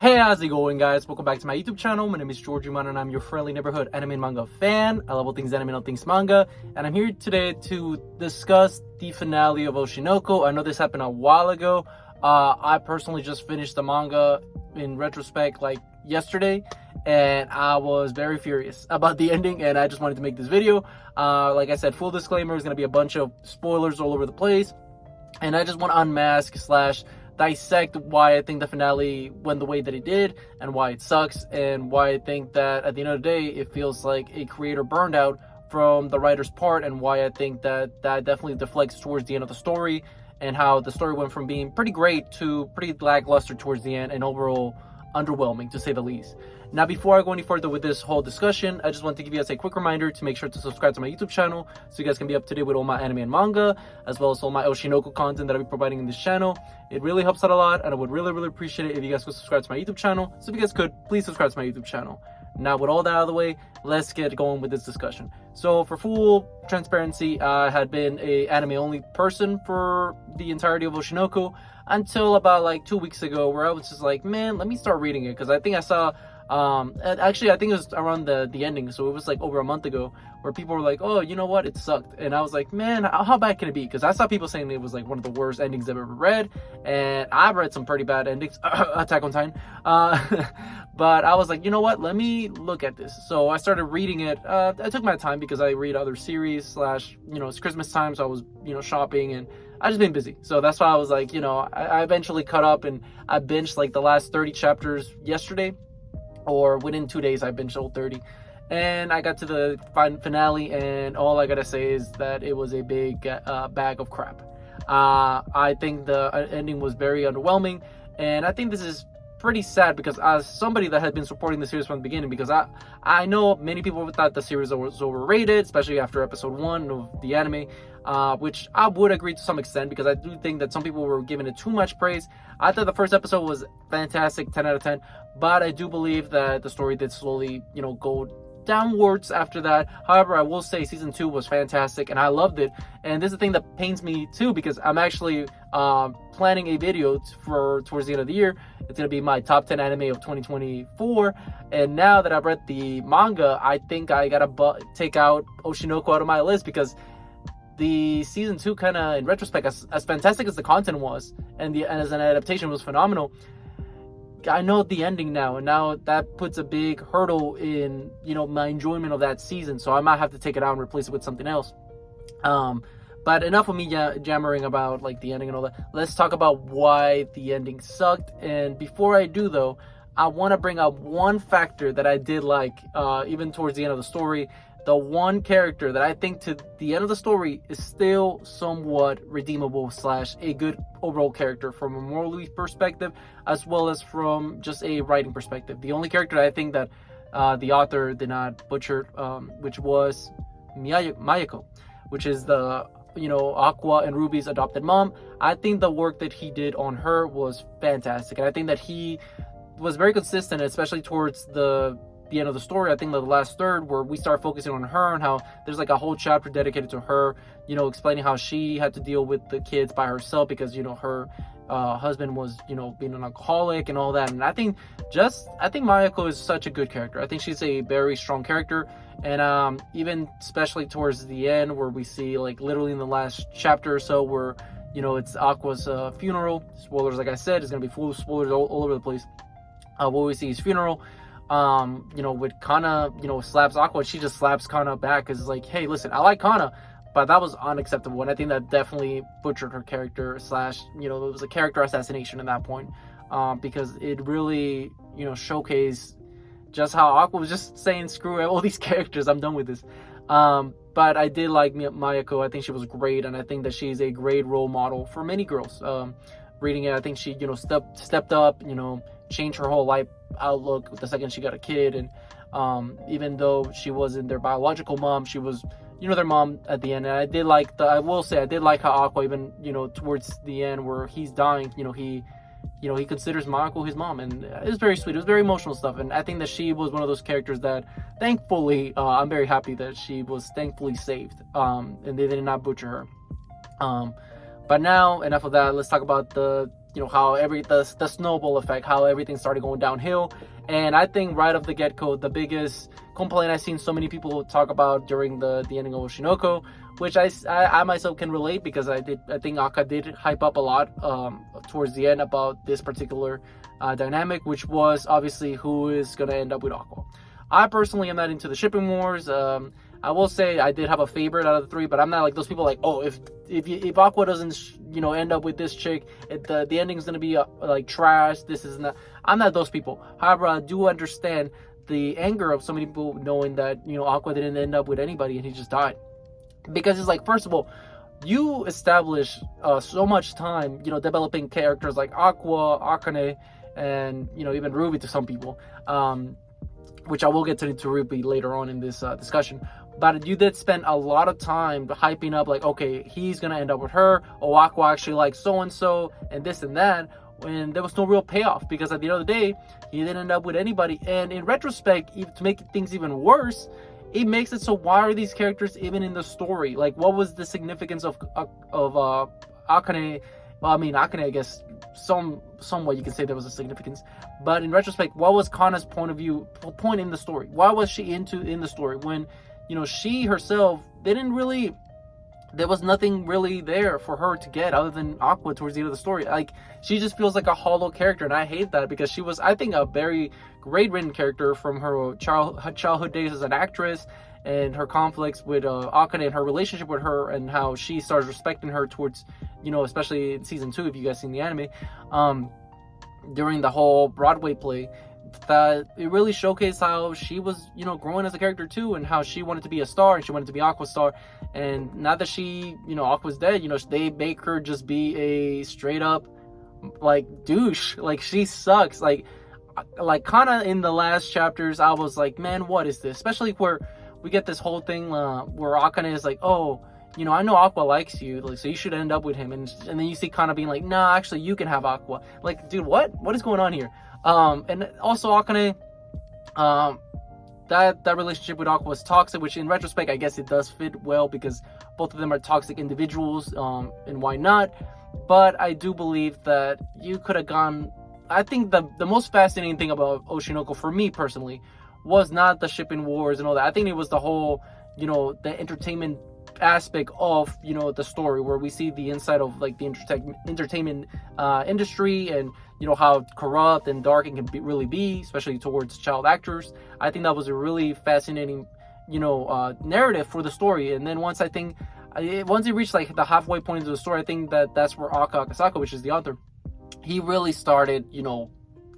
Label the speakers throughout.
Speaker 1: Hey, how's it going, guys? Welcome back to my YouTube channel. My name is George Uman and I'm your friendly neighborhood anime and manga fan. I love all things anime and all things manga, and I'm here today to discuss the finale of Oshinoko. I know this happened a while ago. I personally just finished the manga in retrospect like yesterday, and I was very furious about the ending, and I just wanted to make this video. Like I said, full disclaimer, is going to be a bunch of spoilers all over the place, and I just want to unmask slash dissect why I think the finale went the way that it did, and why it sucks, and why I think that at the end of the day it feels like a creator burned out from the writer's part, and why I think that definitely deflects towards the end of the story, and how the story went from being pretty great to pretty lackluster towards the end, and overall underwhelming to say the least. Now, before I go any further with this whole discussion, I just want to give you guys a quick reminder to make sure to subscribe to my YouTube channel so you guys can be up to date with all my anime and manga, as well as all my Oshinoko content that I'll be providing in this channel. It really helps out a lot, and I would really appreciate it if you guys could subscribe to my YouTube channel. So if you guys could, please subscribe to my YouTube channel. Now, with all that out of the way, let's get going with this discussion. So, for full transparency, I had been a anime-only person for the entirety of Oshinoko until about like 2 weeks ago, where I was just like, man, let me start reading it, because I think I saw and actually I think it was around the ending, so it was like over a month ago, where people were like, oh, you know what, it sucked. And I was like, man, how bad can it be? Because I saw people saying it was like one of the worst endings I've ever read, and I've read some pretty bad endings, Attack on Titan, but I was like, you know what, let me look at this. So I started reading it. I took my time because I read other series slash, it's Christmas time, so I was, shopping, and I just been busy. So that's why I was like, I eventually caught up, and I binged like the last 30 chapters yesterday, or within 2 days I binged all 30, and I got to the finale, and all I gotta say is that it was a big bag of crap. I think the ending was very underwhelming, and I think this is pretty sad, because as somebody that had been supporting the series from the beginning, because I know many people thought the series was overrated, especially after episode 1 of the anime, which I would agree to some extent, because I do think that some people were giving it too much praise. I thought the first episode was fantastic, 10 out of 10, but I do believe that the story did slowly, go downwards after that. However, I will say season 2 was fantastic, and I loved it. And this is the thing that pains me too, because I'm actually planning a video for towards the end of the year. It's going to be my top 10 anime of 2024, and now that I've read the manga, I think I gotta take out Oshinoko out of my list, because the season 2 kind of, in retrospect, as fantastic as the content was, and as an adaptation was phenomenal, I know the ending now, and now that puts a big hurdle in, my enjoyment of that season. So I might have to take it out and replace it with something else. But enough of me jammering about like the ending and all that. Let's talk about why the ending sucked. And before I do, though, I want to bring up one factor that I did like, even towards the end of the story. The one character that I think to the end of the story is still somewhat redeemable slash a good overall character from a moral perspective, as well as from just a writing perspective. The only character that I think that the author did not butcher, which was Mayako, which is the Aqua and Ruby's adopted mom. I think the work that he did on her was fantastic, and I think that he was very consistent, especially towards the end of the story. I think the last third, where we start focusing on her, and how there's like a whole chapter dedicated to her, explaining how she had to deal with the kids by herself, because her husband was being an alcoholic and all that. And I think Mayako is such a good character. I think she's a very strong character, and even especially towards the end, where we see like literally in the last chapter or so, where it's Aqua's funeral. Spoilers, like I said, is gonna be full of spoilers all over the place. What we see his funeral, with Kana, slaps Aqua, she just slaps Kana back, because it's like, hey, listen, I like Kana, but that was unacceptable. And I think that definitely butchered her character slash, it was a character assassination at that point, because it really, showcased just how Aqua was just saying, screw all these characters, I'm done with this. But I did like Mayako. I think she was great, and I think that she's a great role model for many girls. Reading it, I think she, stepped up, changed her whole life outlook the second she got a kid. And even though she wasn't their biological mom, she was their mom at the end. And I did like I will say I did like how Aqua, even towards the end where he's dying, he considers Mayako his mom, and it was very sweet. It was very emotional stuff, and I think that she was one of those characters that thankfully I'm very happy that she was thankfully saved, and they did not butcher her. But now, enough of that. Let's talk about the how the snowball effect, how everything started going downhill. And I think right off the get-go, the biggest complaint I've seen so many people talk about during the ending of Oshinoko, which I myself can relate, because I think Aka did hype up a lot towards the end about this particular dynamic, which was obviously who is going to end up with Aqua. I personally am not into the shipping wars. I will say I did have a favorite out of the three, but I'm not like those people like, oh, if Aqua doesn't end up with this chick, the ending is gonna be like trash. This is not. I'm not those people. However, I do understand the anger of so many people knowing that Aqua didn't end up with anybody and he just died, because it's like, first of all, you establish so much time developing characters like Aqua, Akane, and even Ruby to some people, which I will get to Ruby later on in this discussion. But you did spend a lot of time hyping up, like, okay, he's gonna end up with her, or Aqua actually likes so-and-so, and this and that, when there was no real payoff, because at the end of the day, he didn't end up with anybody. And in retrospect, to make things even worse, it makes it so, why are these characters even in the story? Like, what was the significance of Akane? Well, I mean, Akane, I guess, somewhat you can say there was a significance. But in retrospect, what was Kana's point in the story? Why was she in the story when, she herself didn't really, there was nothing really there for her to get other than Aqua towards the end of the story. Like, she just feels like a hollow character, and I hate that, because she was, I think, a very great written character from her childhood days as an actress, and her conflicts with Akane and her relationship with her, and how she starts respecting her towards, especially in season 2, if you guys seen the anime, during the whole Broadway play, that it really showcased how she was, growing as a character too, and how she wanted to be a star, and she wanted to be Aqua's star. And now that she, Aqua's dead, they make her just be a straight up, like, douche. Like, she sucks. Like Kana in the last chapters, I was like, man, what is this? Especially where we get this whole thing where Akane is like, oh, I know Aqua likes you, like, so you should end up with him. And then you see Kana being like, nah, actually, you can have Aqua. Like, dude, what is going on here? And also Akane, that relationship with Aqua was toxic, which in retrospect, I guess it does fit well, because both of them are toxic individuals, and why not? But I do believe that you could have gone, I think the most fascinating thing about Oshinoko, for me personally, was not the shipping wars and all that. I think it was the whole, the entertainment aspect of, the story, where we see the inside of, like, the entertainment industry, and how corrupt and dark it can really be, especially towards child actors. I think that was a really fascinating, narrative for the story. And then once it reached like the halfway point of the story, I think that's where Aka Akasaka, which is the author, he really started,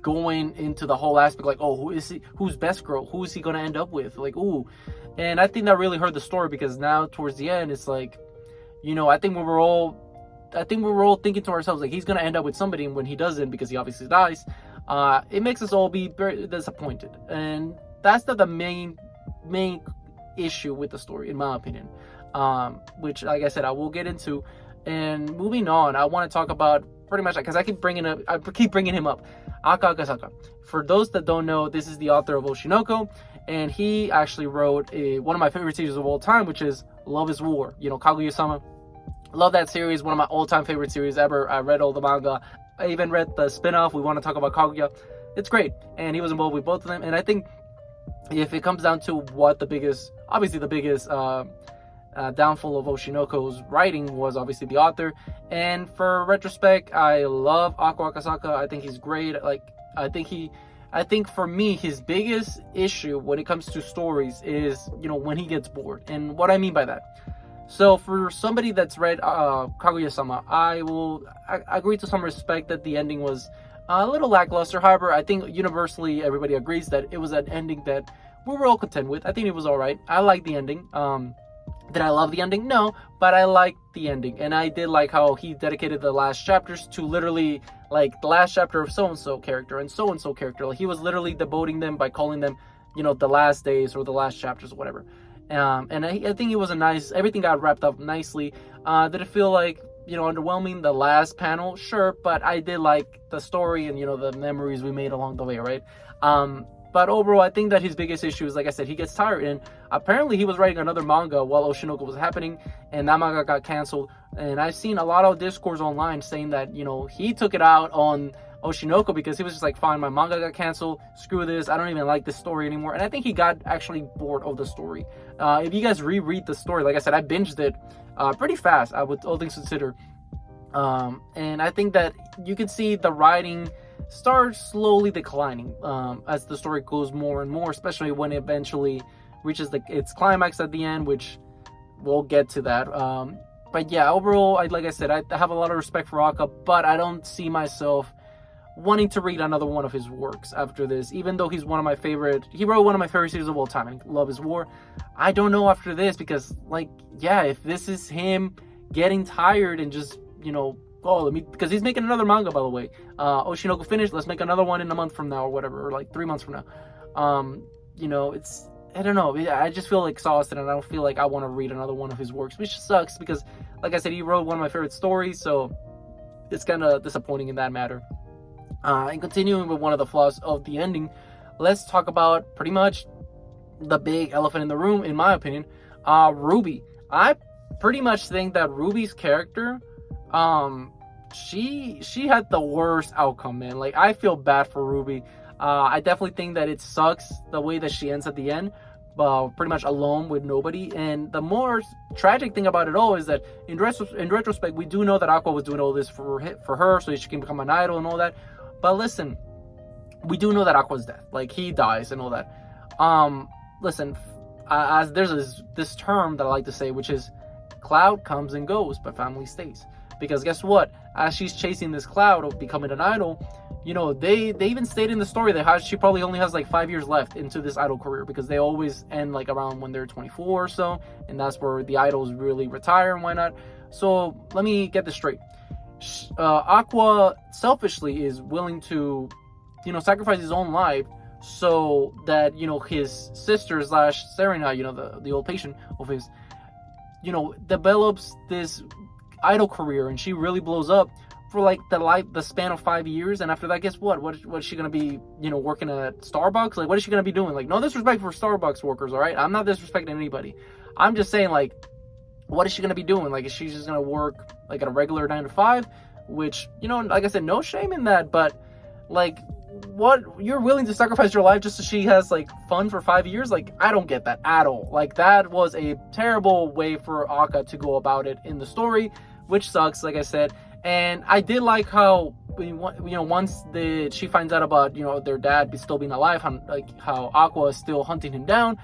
Speaker 1: going into the whole aspect, like, oh, who is he? Who's best girl? Who is he gonna end up with? Like, ooh. And I think that really hurt the story, because now towards the end, it's like, I think we were all thinking to ourselves, like, he's gonna end up with somebody, and when he doesn't, because he obviously dies, it makes us all be very disappointed. And that's not the main issue with the story, in my opinion, which, like I said, I will get into. And moving on, I want to talk about, pretty much, because I keep bringing him up, Aka Akasaka. For those that don't know, this is the author of Oshinoko, and he actually wrote one of my favorite series of all time, which is Love is War. Kaguya-sama. Love that series, one of my all-time favorite series ever. I read all the manga. I even read the spin-off, We Want to Talk About Kaguya. It's great, and he was involved with both of them. And I think if it comes down to what the biggest downfall of Oshinoko's writing was, obviously the author. And for retrospect, I love Aka Akasaka. I think he's great. Like, I think for me, his biggest issue when it comes to stories is, when he gets bored. And what I mean by that, so for somebody that's read Kaguya-sama, I agree to some respect that the ending was a little lackluster. However, I think universally everybody agrees that it was an ending that we were all content with. I think it was all right. I like the ending. Did I love the ending? No, but I liked the ending. And I did like how he dedicated the last chapters to literally, like, the last chapter of so-and-so character and so-and-so character. Like, he was literally devoting them by calling them, the last days or the last chapters or whatever. And I think it was everything got wrapped up nicely. Did it feel like, underwhelming, the last panel? Sure, but I did like the story and, the memories we made along the way, right? But overall, I think that his biggest issue is, like I said, he gets tired. And apparently he was writing another manga while Oshinoko was happening, and that manga got canceled. And I've seen a lot of discourse online saying that, you know, he took it out on Oshinoko because he was just like, fine, my manga got canceled, screw this, I don't even like this story anymore. And I think he got actually bored of the story. If you guys reread the story, like I said, I binged it pretty fast, with all things considered. And I think that you can see the writing start slowly declining as the story goes more and more, especially when it eventually reaches its climax at the end, which we'll get to that. But yeah, overall, like I said, I have a lot of respect for Aka, but I don't see myself wanting to read another one of his works after this, even though he wrote one of my favorite series of all time, and Love is War. I don't know after this, because, like, yeah, if this is him getting tired and just, you know, because he's making another manga, by the way. Oshinoko finished, let's make another one in a month from now or whatever, or like 3 months from now. You know, I don't know, I just feel exhausted, and I don't feel like I want to read another one of his works, which sucks because, like I said, he wrote one of my favorite stories, so it's kind of disappointing in that matter. And continuing with one of the flaws of the ending, let's talk about pretty much the big elephant in the room, in my opinion, Ruby. I pretty much think that Ruby's character, she had the worst outcome, man. Like, I feel bad for Ruby. I definitely think that it sucks the way that she ends at the end, pretty much alone with nobody. And the more tragic thing about it all is that in retrospect, we do know that Aqua was doing all this for her so she can become an idol and all that. But listen, we do know that Aqua's death. Like, he dies and all that. Listen, as there's this term that I like to say, which is cloud comes and goes, but family stays. Because guess what? As she's chasing this cloud of becoming an idol, you know, they even stated in the story that she probably only has like 5 years left into this idol career, because they always end like around when they're 24 or so, and that's where the idols really retire and whatnot. So let me get this straight. Aqua selfishly is willing to, you know, sacrifice his own life so that, you know, his sister / Serena, you know, the old patient of his, you know, develops this idol career, and she really blows up for like the span of 5 years. And after that, guess what is she gonna be, you know, working at Starbucks? Like, what is she gonna be doing? Like, no disrespect for Starbucks workers, all right, I'm not disrespecting anybody, I'm just saying, like, what is she gonna be doing? Like, is she just gonna work like at a regular 9 to 5, which, you know, like I said, no shame in that, but like, what, you're willing to sacrifice your life just so she has like fun for 5 years? Like, I don't get that at all. Like, that was a terrible way for Aka to go about it in the story, which sucks, like I said. And I did like how, you know, once she finds out about, you know, their dad still being alive, how Aqua is still hunting him down.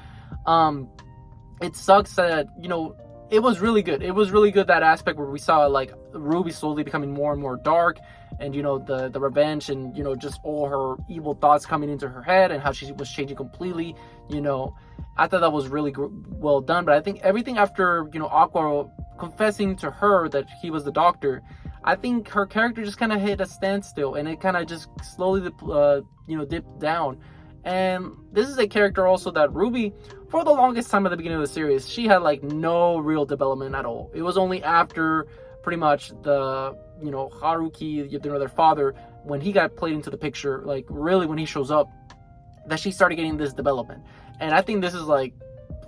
Speaker 1: It sucks that, you know, it was really good. It was really good, that aspect where we saw like Ruby slowly becoming more and more dark, and, you know, the revenge, and, you know, just all her evil thoughts coming into her head, and how she was changing completely. You know, I thought that was really well done. But I think everything after, you know, Aqua confessing to her that he was the doctor, I think her character just kind of hit a standstill, and it kind of just slowly, you know, dipped down. And this is a character also that Ruby, for the longest time at the beginning of the series, she had like no real development at all. It was only after pretty much the, you know, Haruki, you know, their father, when he got played into the picture, like really when he shows up, that she started getting this development. And I think this is like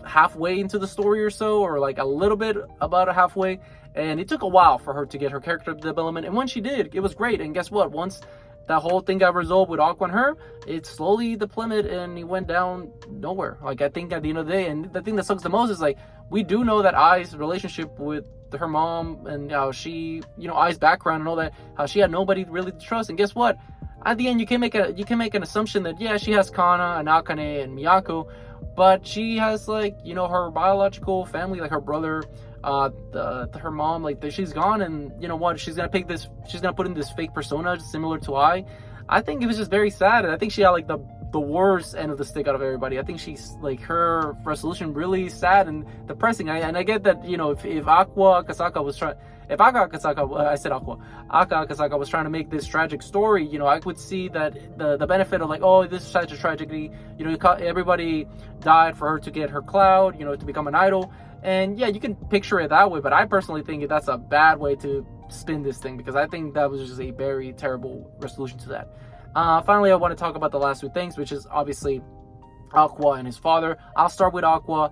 Speaker 1: halfway into the story or so, or like a little bit about halfway. And it took a while for her to get her character development. And when she did, it was great. And guess what? Once that whole thing got resolved with Aqua and her, it slowly plummeted, and he went down nowhere. Like, I think at the end of the day, and the thing that sucks the most is, like, we do know that Ai's relationship with her mom, and how she, you know, Ai's background and all that, how she had nobody really to trust. And guess what? At the end, you can make an assumption that, yeah, she has Kana and Akane and Miyako, but she has, like, you know, her biological family, like her brother, her mom, like, she's gone. And you know what, she's gonna put in this fake persona similar to I think it was just very sad. And I think she had like the worst end of the stick out of everybody. I think she's like, her resolution really sad and depressing. I get that, you know, if Aka Akasaka was trying to make this tragic story, you know, I would see that the benefit of like, oh, this is such a tragedy, you know, everybody died for her to get her cloud, you know, to become an idol. And yeah, you can picture it that way, but I personally think that's a bad way to spin this thing, because I think that was just a very terrible resolution to that. Finally, I want to talk about the last two things, which is obviously Aqua and his father. I'll start with Aqua.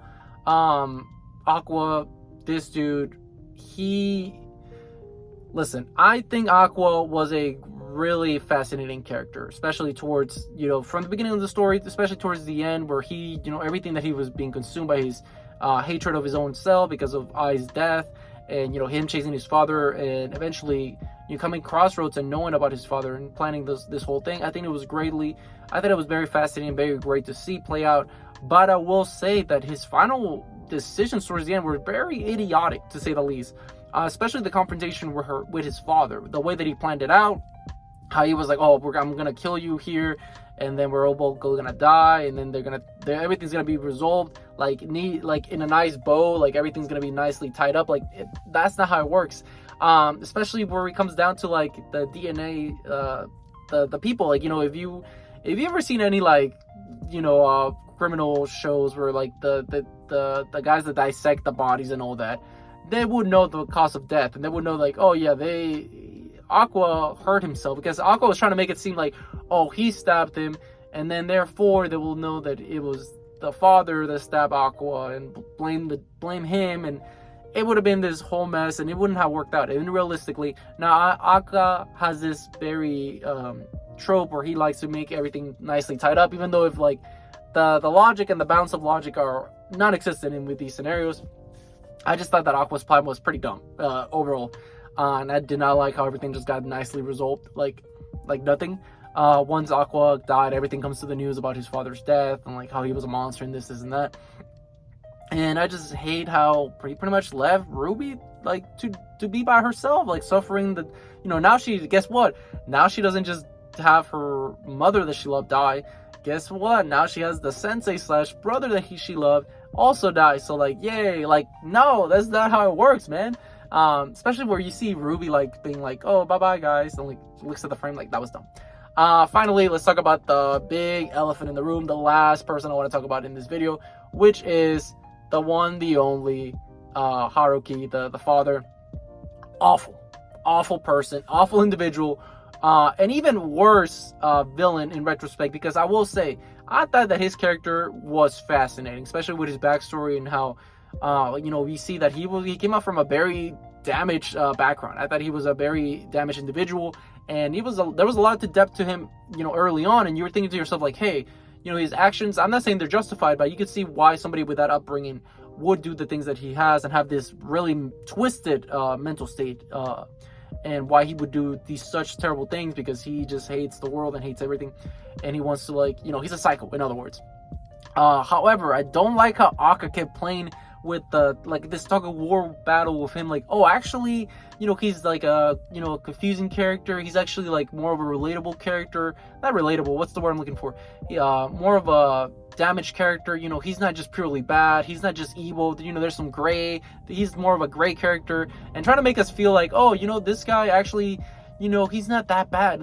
Speaker 1: Aqua, this dude, listen, I think Aqua was a really fascinating character, especially towards, from the beginning of the story, especially towards the end, where he, everything that he was being consumed by his hatred of his own self because of Ai's death, and, him chasing his father, and eventually, coming crossroads and knowing about his father and planning this whole thing. I think it was very fascinating, very great to see play out. But I will say that his final decisions towards the end were very idiotic, to say the least. Especially the confrontation with his father, the way that he planned it out, how he was like, "Oh, I'm gonna kill you here, and then we're all gonna die, and then everything's gonna be resolved like in a nice bow, like everything's gonna be nicely tied up." Like that's not how it works. Especially where it comes down to like the DNA, the people. Like, if you ever seen any criminal shows where like the guys that dissect the bodies and all that, they would know the cause of death, and they would know like, oh yeah, Aqua hurt himself, because Aqua was trying to make it seem like, oh, he stabbed him, and then therefore they will know that it was the father that stabbed Aqua and blame him, and it would have been this whole mess, and it wouldn't have worked out. And realistically, now Aqua has this very trope where he likes to make everything nicely tied up, even though if like the logic and the balance of logic are non-existent with these scenarios. I just thought that Aqua's plan was pretty dumb overall, and I did not like how everything just got nicely resolved, like nothing. Once Aqua died, everything comes to the news about his father's death and like how he was a monster and this and that. And I just hate how he pretty much left Ruby like to be by herself, like suffering the, now guess what? Now she doesn't just have her mother that she loved die. Guess what? Now she has the sensei / brother that she loved also die. So like, yay, like, no, that's not how it works, man. Especially where you see Ruby like being like, oh, bye guys, and like looks at the frame like that was dumb. Finally, let's talk about the big elephant in the room, the last person I want to talk about in this video, which is the one, the only, Haruki, the father. Awful person, awful individual, and even worse villain in retrospect, because I will say, I thought that his character was fascinating, especially with his backstory and how, we see that he came out from a very damaged background. I thought he was a very damaged individual, and there was a lot of depth to him, early on, and you were thinking to yourself like, hey, his actions, I'm not saying they're justified, but you could see why somebody with that upbringing would do the things that he has and have this really twisted mental state, and why he would do these such terrible things, because he just hates the world and hates everything, and he wants to he's a psycho, in other words. However, I don't like how Akka kept playing with this tug of war battle with him, like, oh, actually, he's like a confusing character. He's actually like more of a relatable character. Not relatable, what's the word I'm looking for? More of a damaged character. He's not just purely bad, he's not just evil, there's some gray. He's more of a gray character, and trying to make us feel like, oh, this guy actually, he's not that bad.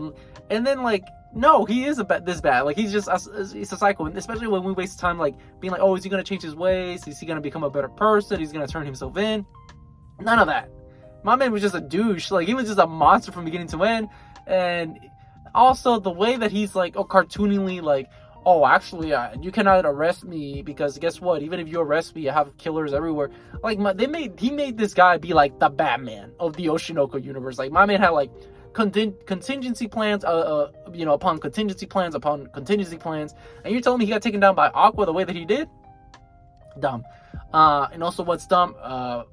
Speaker 1: And then like, no, he is this bad. Like, he's a psycho. And especially when we waste time like being like, oh, is he gonna change his ways? Is he gonna become a better person? He's gonna turn himself in? None of that. My man was just a douche. Like, he was just a monster from beginning to end. And also the way that he's like, cartooningly like, oh, actually, you cannot arrest me, because guess what? Even if you arrest me, I have killers everywhere. Like, he made this guy be like the Batman of the Oshinoko universe. Like, my man had like contingency plans upon contingency plans upon contingency plans, and you're telling me he got taken down by Aqua the way that he did? Dumb. And also, what's dumb,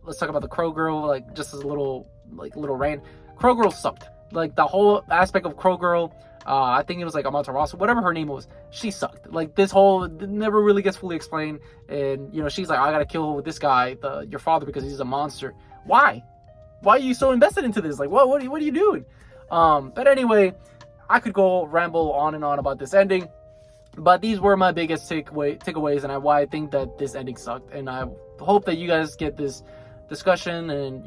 Speaker 1: let's talk about the Crow Girl, like, just as a little rant. Crow Girl sucked. Like, the whole aspect of Crow Girl, I think it was like Amaterasu, whatever her name was, she sucked. Like, this whole never really gets fully explained, and she's like, I gotta kill this guy, your father, because he's a monster. Why are you so invested into this? Like, what are you doing? But anyway, I could go ramble on and on about this ending, but these were my biggest takeaways, and why I think that this ending sucked. And I hope that you guys get this discussion and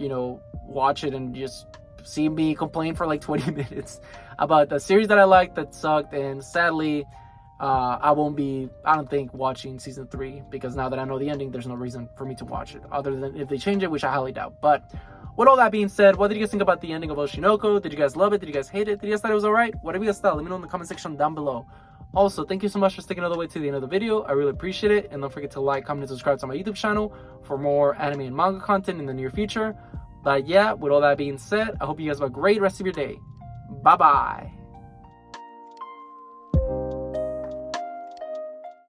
Speaker 1: watch it and just see me complain for like 20 minutes about the series that I liked that sucked. And sadly, I don't think watching season 3, because now that I know the ending, there's no reason for me to watch it other than if they change it, which I highly doubt. But with all that being said, what did you guys think about the ending of Oshinoko? Did you guys love it? Did you guys hate it? Did you guys thought it was alright? Whatever you guys thought, let me know in the comment section down below. Also, thank you so much for sticking all the way to the end of the video. I really appreciate it. And don't forget to like, comment, and subscribe to my YouTube channel for more anime and manga content in the near future. But yeah, with all that being said, I hope you guys have a great rest of your day. Bye-bye.